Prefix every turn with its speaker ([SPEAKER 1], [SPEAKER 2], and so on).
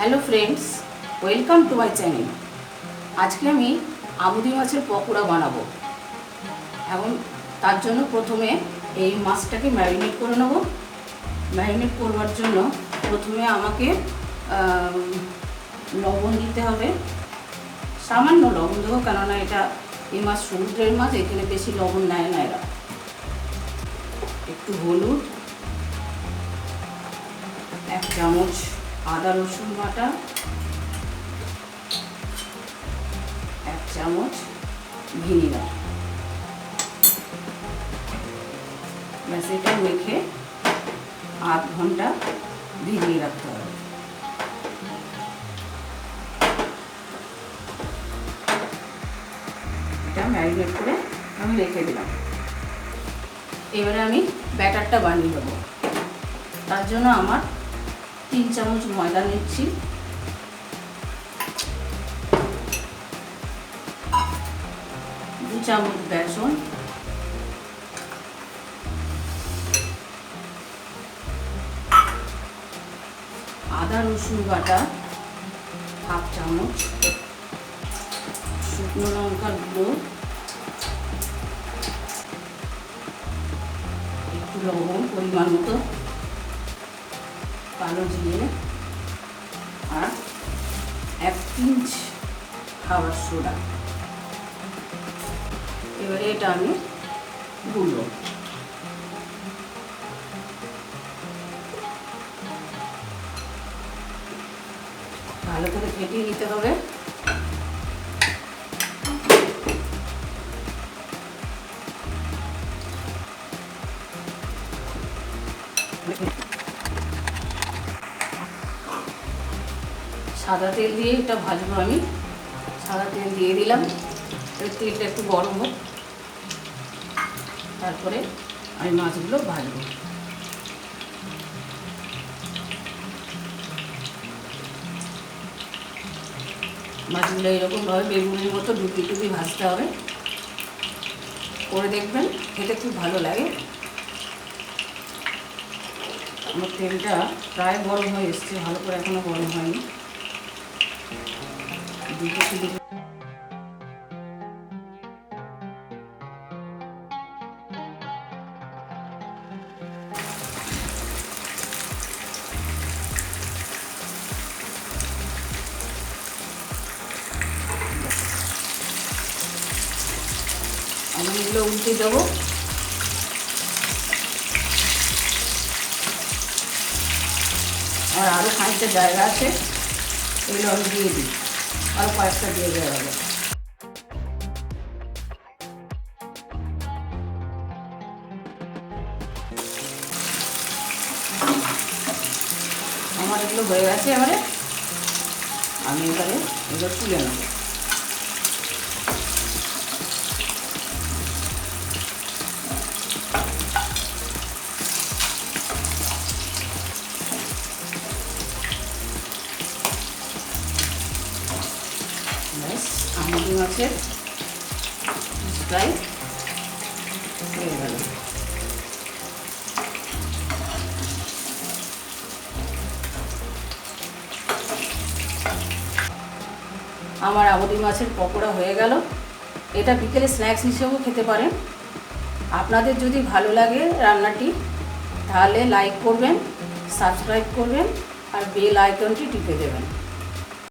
[SPEAKER 1] Hello friends, welcome to my channel. आज के आमी आमुदी माछेर पकोड़ा बानाबो। एखन तार जोन्नो प्रथमे एई माछटाके मैरिनेट करे नेब। मैरिनेट करबार जोन्नो प्रथमे आमाके लवण दिते होबे, सामान्य लवण देबो, केनना एटा एई माछ समुद्रेर माछ, एखाने बेशी लवण नेय ना एरा। एकटु हलुद, 1 চামচ आदा रसुन बाटा, 1 চামচ ভিনিগার। ব্যাস এটা মেখে আধ ঘন্টা ভিজিয়ে রাখতে হবে। এটা ম্যারিনেট করে আমি রেখে দিলাম। এবারে আমি ব্যাটারটা বানিয়ে দেবো। তার জন্য আমার 3 চামচ ময়দা নিচ্ছি, 2 চামচ বেসন, আদা রসুন বাটা 1/2 চামচ, শুকনো লঙ্কার গুঁড়ো, একটু লবণ পরিমাণ মতো, কালো জিরে আর 1 পিঞ্চ খাবার সোডা। এবারে এটা আমি গুঁড়ো ভালো করে ফেটিয়ে নিতে হবে। সাদা তেল দিয়ে এটা ভাজবো। আমি সাদা তেল দিয়ে দিলাম। তেলটা একটু গরম হোক, তারপরে আমি মাছগুলো ভাজবো। মাছগুলো এরকমভাবে বেগুনের মতো ডুবি ডুবি ভাজতে হবে। করে দেখবেন, খেতে খুব ভালো লাগে। আমার তেলটা প্রায় গরম হয়ে এসছে, ভালো করে এখনো গরম হয়নি। আমি এগুলো উল্টে দেবো। আর আরও খানিকটা জায়গা আছে, এগুলো আমি দিয়ে দিই। আরও কয়েকটা দিয়ে দেওয়া হবে। আমার এগুলো হয়ে গেছে। এবারে আমি এগুলো তুলে নেব। আমুদি মাছের ফ্রাই হয়ে গেল। আমার আমুদি মাছের পকোড়া হয়ে গেল। এটা বিকেলে স্ন্যাক্স হিসেবেও খেতে পারেন। আপনাদের যদি ভালো লাগে রান্নাটি, তাহলে লাইক করবেন, সাবস্ক্রাইব করবেন আর বেল আইকনটি টিপে দেবেন।